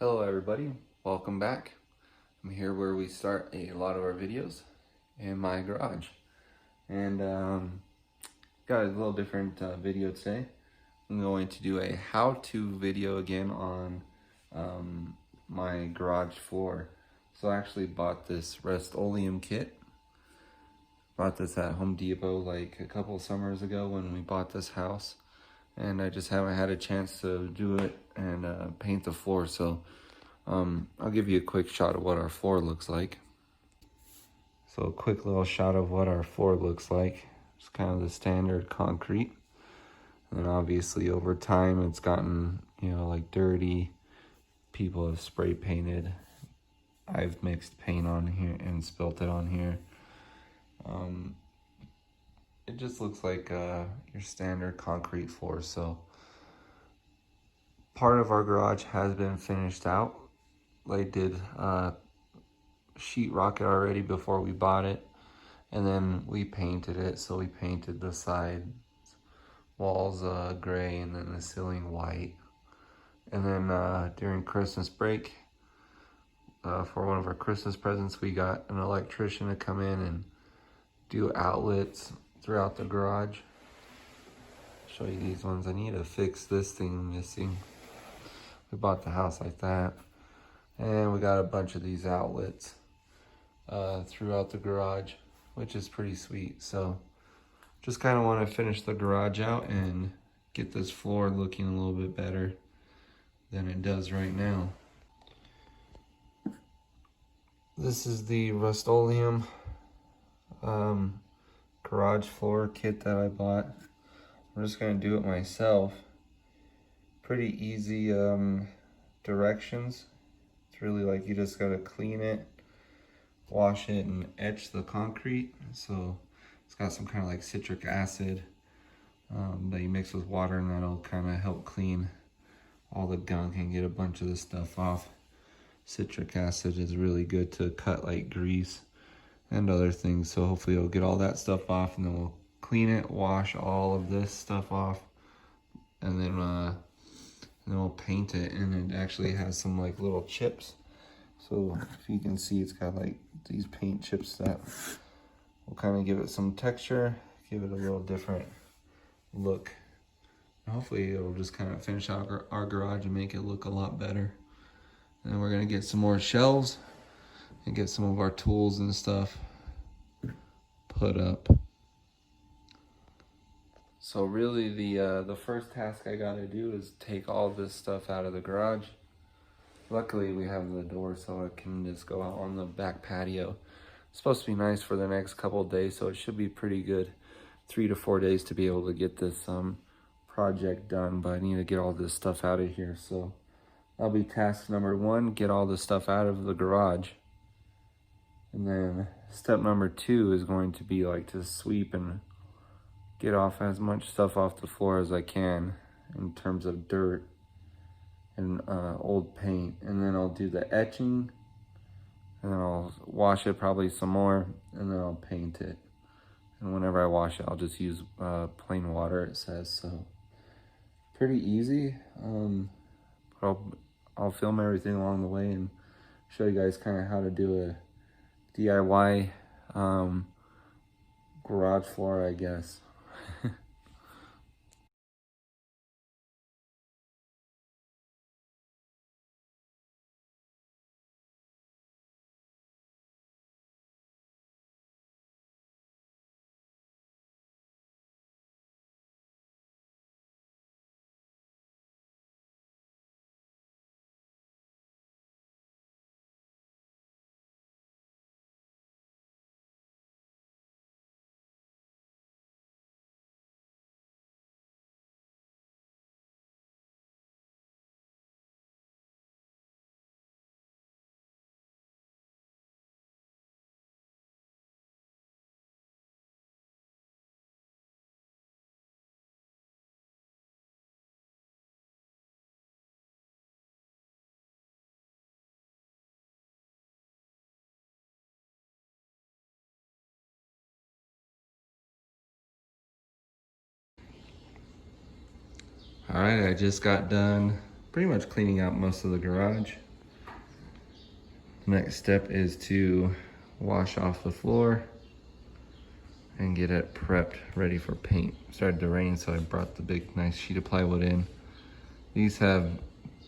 Hello everybody, welcome back. I'm here where we start a lot of our videos in my garage. And got a little different video today. I'm going to do a how-to video again on my garage floor. So I actually bought this rustoleum kit. Bought this at Home Depot like a couple summers ago when we bought this house. And I just haven't had a chance to do it and paint the floor. So I'll give you a quick shot of what our floor looks like. So a quick little shot of what our floor looks like. It's kind of the standard concrete. And obviously over time it's gotten, like dirty. People have spray painted. I've mixed paint on here and spilt it on here. It just looks like your standard concrete floor. So part of our garage has been finished out. They did sheetrock it already before we bought it, and then we painted it. So we painted the side walls gray and then the ceiling white. And then during Christmas break, for one of our Christmas presents, we got an electrician to come in and do outlets throughout the garage. Show you these ones. I need to fix this thing missing. We bought the house like that, and we got a bunch of these outlets throughout the garage, which is pretty sweet. So just kind of want to finish the garage out and get this floor looking a little bit better than it does right now. This is the rustoleum garage floor kit that I bought. I'm just going to do it myself. Pretty easy directions. It's really like you just got to clean it, wash it, and etch the concrete. So it's got some kind of like citric acid that you mix with water, and that'll kind of help clean all the gunk and get a bunch of this stuff off. Citric acid is really good to cut like grease and other things, so hopefully it'll get all that stuff off, and then we'll clean it, wash all of this stuff off, and then we'll paint it. And it actually has some like little chips. So if you can see, it's got like these paint chips that will kind of give it some texture, give it a little different look. And hopefully it'll just kind of finish out our garage and make it look a lot better. And then we're gonna get some more shelves and get some of our tools and stuff put up. So really the first task I gotta do is take all this stuff out of the garage. Luckily we have the door so I can just go out on the back patio. It's supposed to be nice for the next couple of days, so it should be pretty good. 3 to 4 days to be able to get this project done, but I need to get all this stuff out of here. So that'll be task number 1, get all the stuff out of the garage. And then step number 2 is going to be like to sweep and get off as much stuff off the floor as I can in terms of dirt and old paint. And then I'll do the etching, and then I'll wash it probably some more, and then I'll paint it. And whenever I wash it, I'll just use plain water, it says. So pretty easy. But I'll film everything along the way and show you guys kind of how to do a DIY garage floor, I guess. All right, I just got done pretty much cleaning out most of the garage. The next step is to wash off the floor and get it prepped, ready for paint. It started to rain, so I brought the big nice sheet of plywood in. These have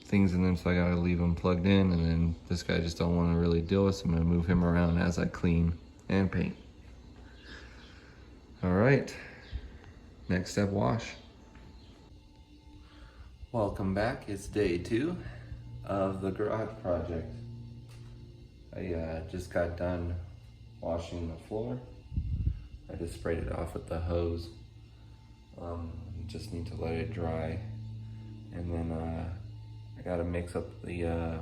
things in them, so I gotta leave them plugged in, and then this guy just don't wanna really deal with, so I'm gonna move him around as I clean and paint. All right, next step, wash. Welcome back, it's day 2 of the garage project. I just got done washing the floor. I just sprayed it off with the hose. Just need to let it dry. And then I gotta mix up the, I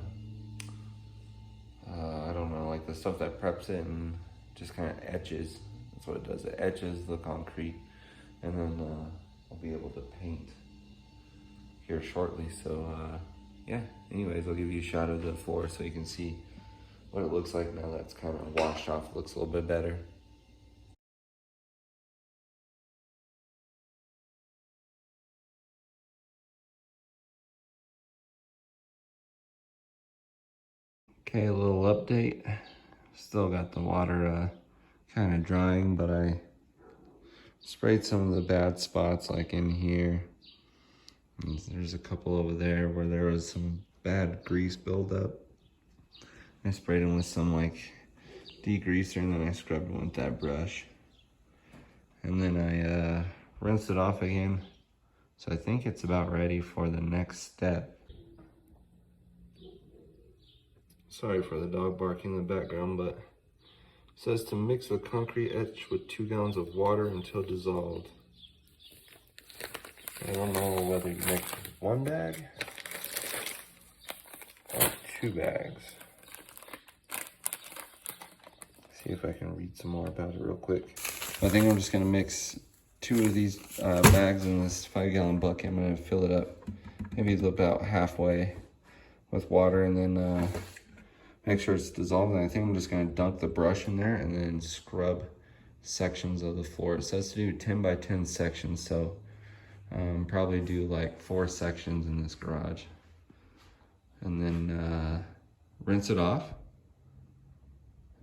don't know, like the stuff that preps it and just kind of etches. That's what it does, it etches the concrete. And then I'll be able to paint here shortly. So yeah, anyways, I'll give you a shot of the floor so you can see what it looks like now that's kind of washed off. It looks a little bit better. Okay, a little update. Still got the water kind of drying, but I sprayed some of the bad spots like in here. And there's a couple over there where there was some bad grease buildup. I sprayed them with some like degreaser, and then I scrubbed them with that brush. And then I rinsed it off again. So I think it's about ready for the next step. Sorry for the dog barking in the background, but it says to mix the concrete etch with 2 gallons of water until dissolved. I don't know whether you mix 1 bag or 2 bags. See if I can read some more about it real quick. I think I'm just gonna mix 2 of these bags in this 5-gallon bucket. I'm gonna fill it up maybe about halfway with water, and then make sure it's dissolved. And I think I'm just gonna dunk the brush in there and then scrub sections of the floor. It says to do 10 by 10 sections, so probably do like 4 sections in this garage. And then rinse it off.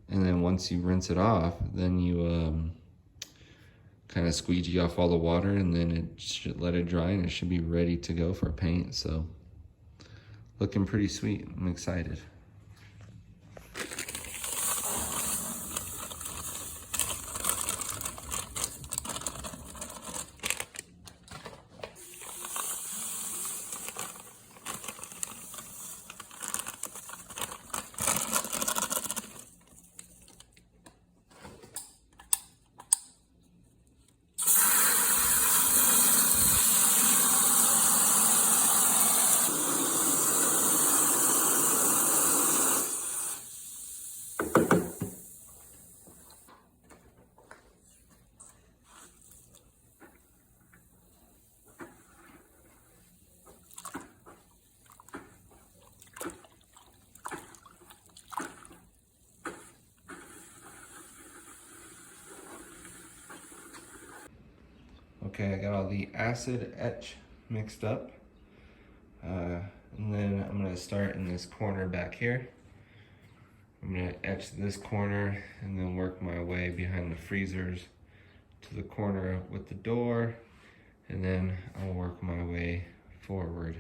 And then once you rinse it off, then you kind of squeegee off all the water, and then it should let it dry, and it should be ready to go for paint. So looking pretty sweet. I'm excited. Okay, I got all the acid etch mixed up. And then I'm gonna start in this corner back here. I'm gonna etch this corner and then work my way behind the freezers to the corner with the door. And then I'll work my way forward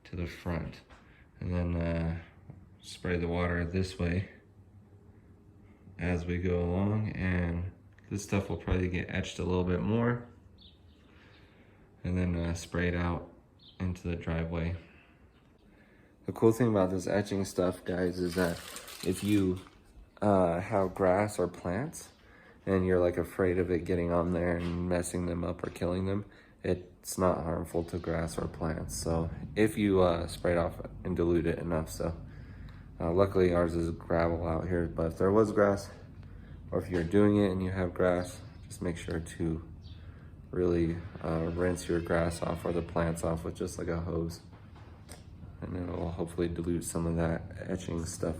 to the front. And then spray the water this way as we go along. And this stuff will probably get etched a little bit more. And then spray it out into the driveway. The cool thing about this etching stuff, guys, is that if you have grass or plants and you're like afraid of it getting on there and messing them up or killing them, it's not harmful to grass or plants. So if you spray it off and dilute it enough. So luckily ours is gravel out here, but if there was grass, or if you're doing it and you have grass, just make sure to really rinse your grass off or the plants off with just like a hose, and it'll hopefully dilute some of that etching stuff.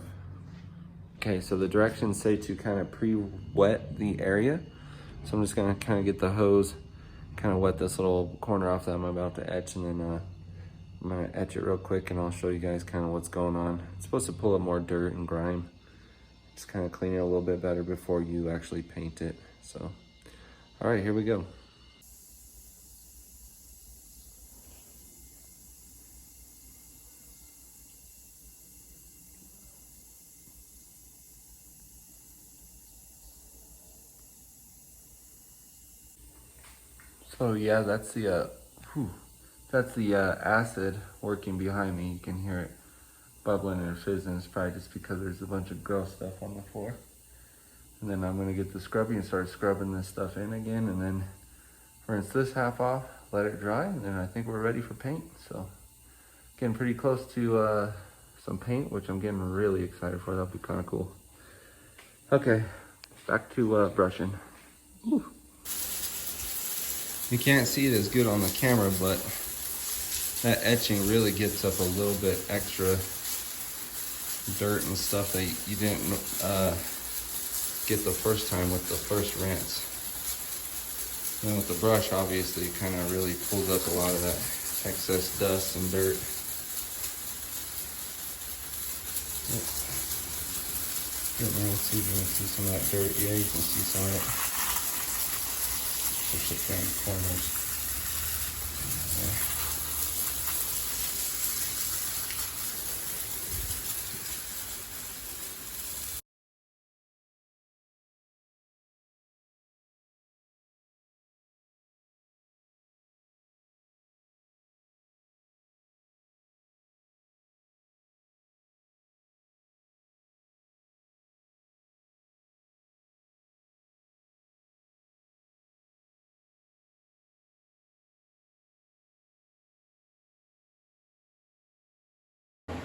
Okay, so the directions say to kind of pre-wet the area. So I'm just gonna kind of get the hose, kind of wet this little corner off that I'm about to etch, and then I'm gonna etch it real quick and I'll show you guys kind of what's going on. It's supposed to pull up more dirt and grime. Just kind of clean it a little bit better before you actually paint it. So, all right, here we go. So yeah, that's the acid working behind me. You can hear it bubbling and fizzing. It's probably just because there's a bunch of gross stuff on the floor. And then I'm gonna get the scrubby and start scrubbing this stuff in again, and then rinse this half off, let it dry, and then I think we're ready for paint. So getting pretty close to some paint, which I'm getting really excited for. That'll be kind of cool. Okay, back to brushing. Whew. You can't see it as good on the camera, but that etching really gets up a little bit extra dirt and stuff that you didn't get the first time with the first rinse. And with the brush, obviously, it kind of really pulls up a lot of that excess dust and dirt. Let's see if you can see some of that dirt. Yeah, you can see some of it. Push it down the corners. Yeah.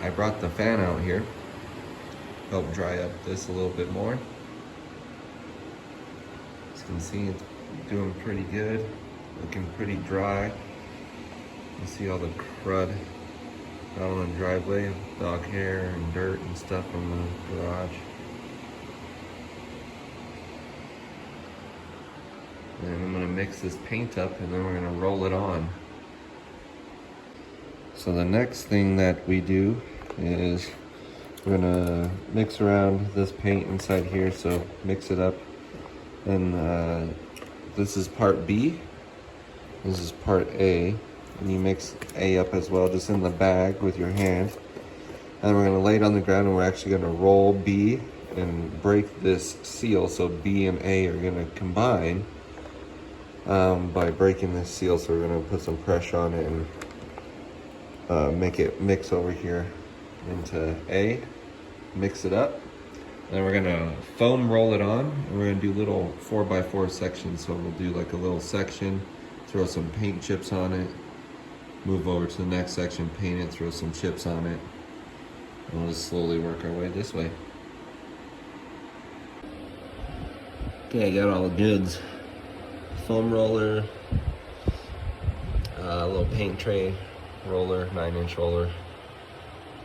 I brought the fan out here, help dry up this a little bit more. As you can see, it's doing pretty good, looking pretty dry. You see all the crud out on the driveway, dog hair and dirt and stuff from the garage. And I'm gonna mix this paint up and then we're gonna roll it on. So the next thing that we do is we're gonna mix around this paint inside here, so mix it up. And this is part B, this is part A, and you mix A up as well, just in the bag with your hand. And we're gonna lay it on the ground and we're actually gonna roll B and break this seal, so B and A are gonna combine by breaking this seal. So we're gonna put some pressure on it and make it mix over here into A, mix it up. Then we're gonna foam roll it on, and we're gonna do little 4x4 sections. So we'll do like a little section, throw some paint chips on it, move over to the next section, paint it, throw some chips on it, and we'll just slowly work our way this way. Okay, I got all the goods. Foam roller, a little paint tray roller, 9-inch roller,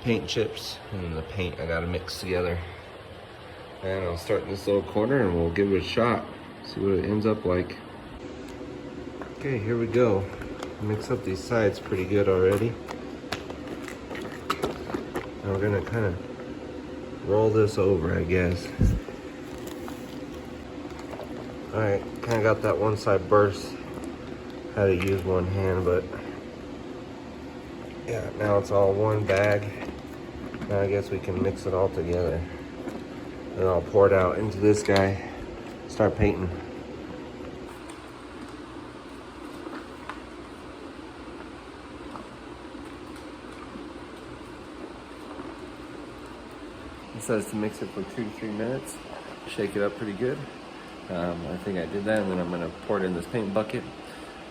paint chips, and the paint I gotta mix together. And I'll start in this little corner and we'll give it a shot, see what it ends up like. Okay, here we go. Mix up these sides pretty good already. Now we're gonna kind of roll this over, I guess. All right, kind of got that one side burst. Had to use one hand, but yeah, now it's all one bag. Now I guess we can mix it all together. And I'll pour it out into this guy, start painting. It says to mix it for 2 to 3 minutes, shake it up pretty good. I think I did that, and then I'm gonna pour it in this paint bucket.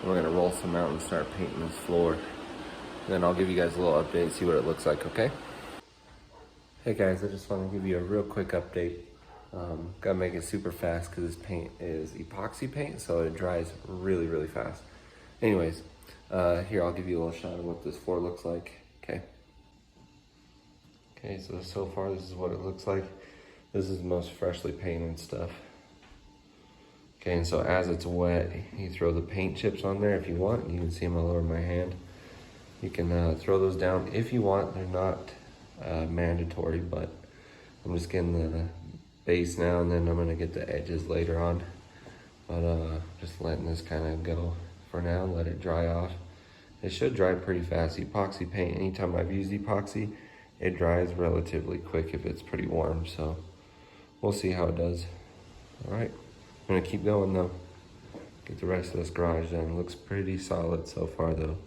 And we're gonna roll some out and start painting this floor. And then I'll give you guys a little update, see what it looks like, okay? Hey guys, I just want to give you a real quick update. Gotta make it super fast because this paint is epoxy paint, so it dries really, really fast. Anyways, here, I'll give you a little shot of what this floor looks like, okay? Okay, so far this is what it looks like. This is the most freshly painted stuff. Okay, and so as it's wet, you throw the paint chips on there if you want. You can see them all over my hand. You can throw those down if you want. They're not mandatory, but I'm just getting the base now, and then I'm gonna get the edges later on. But just letting this kind of go for now, let it dry off. It should dry pretty fast. Epoxy paint, anytime I've used epoxy, it dries relatively quick if it's pretty warm, so we'll see how it does. All right, I'm gonna keep going though. Get the rest of this garage done. Looks pretty solid so far though.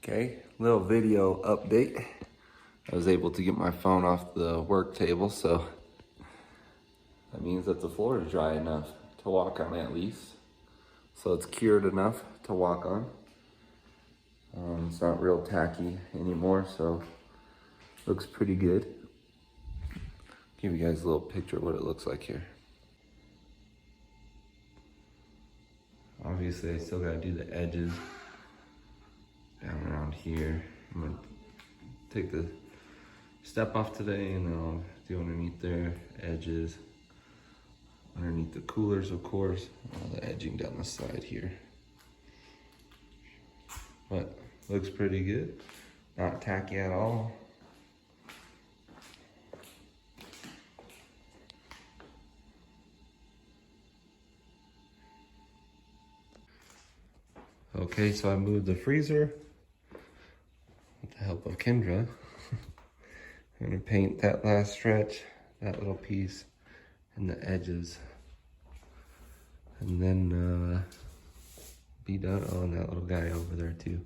Okay, little video update. I was able to get my phone off the work table, so that means that the floor is dry enough to walk on at least. So it's cured enough to walk on. It's not real tacky anymore, so looks pretty good. Give you guys a little picture of what it looks like here. Obviously, I still gotta do the edges down around here. I'm gonna take the step off today, and then I'll do underneath there, edges, underneath the coolers, of course, all the edging down the side here. But looks pretty good, not tacky at all. Okay, so I moved the freezer with the help of Kendra. I'm gonna paint that last stretch, that little piece, and the edges. And then be done on that little guy over there too.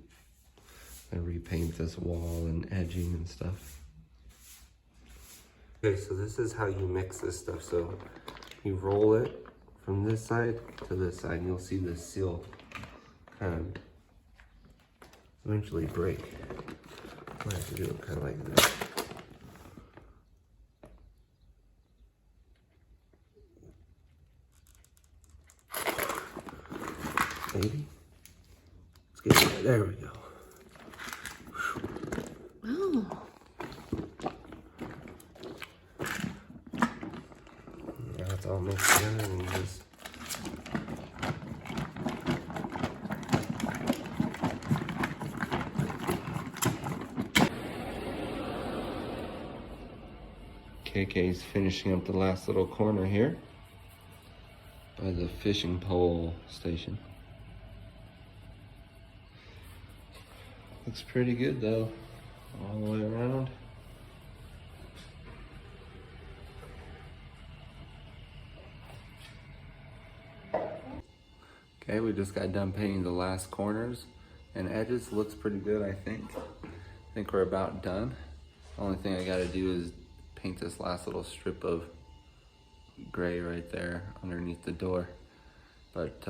I repaint this wall and edging and stuff. Okay, so this is how you mix this stuff. So you roll it from this side to this side, and you'll see the seal kind of eventually break. I have to do it kind of like this. Maybe. Let's get it. There we go. Oh. Now it's all mixed together, and you just KK's finishing up the last little corner here by the fishing pole station. Looks pretty good though, all the way around. Okay, we just got done painting the last corners and edges. Looks pretty good, I think. I think we're about done. The only thing I gotta do is paint this last little strip of gray right there underneath the door. But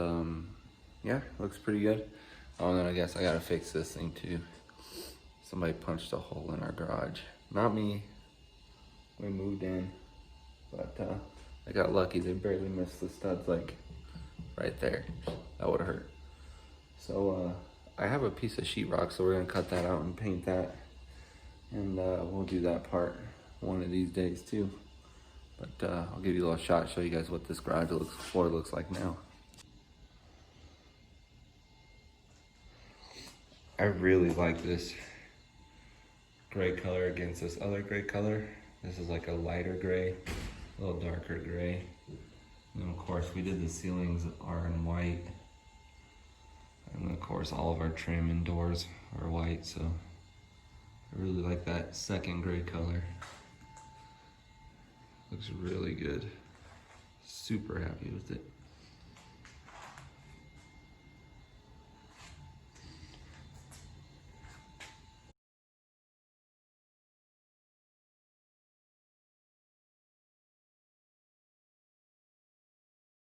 yeah, looks pretty good. Oh, and then I guess I gotta fix this thing too. Somebody punched a hole in our garage. Not me, we moved in. But I got lucky, they barely missed the studs like right there. That would've hurt. So I have a piece of sheetrock, so we're gonna cut that out and paint that. And we'll do that part one of these days too. But I'll give you a little shot, show you guys what this garage floor looks like now. I really like this gray color against this other gray color. This is like a lighter gray, a little darker gray. And then of course we did the ceilings are in white. And then of course all of our trim and doors are white, so I really like that second gray color. Looks really good. Super happy with it.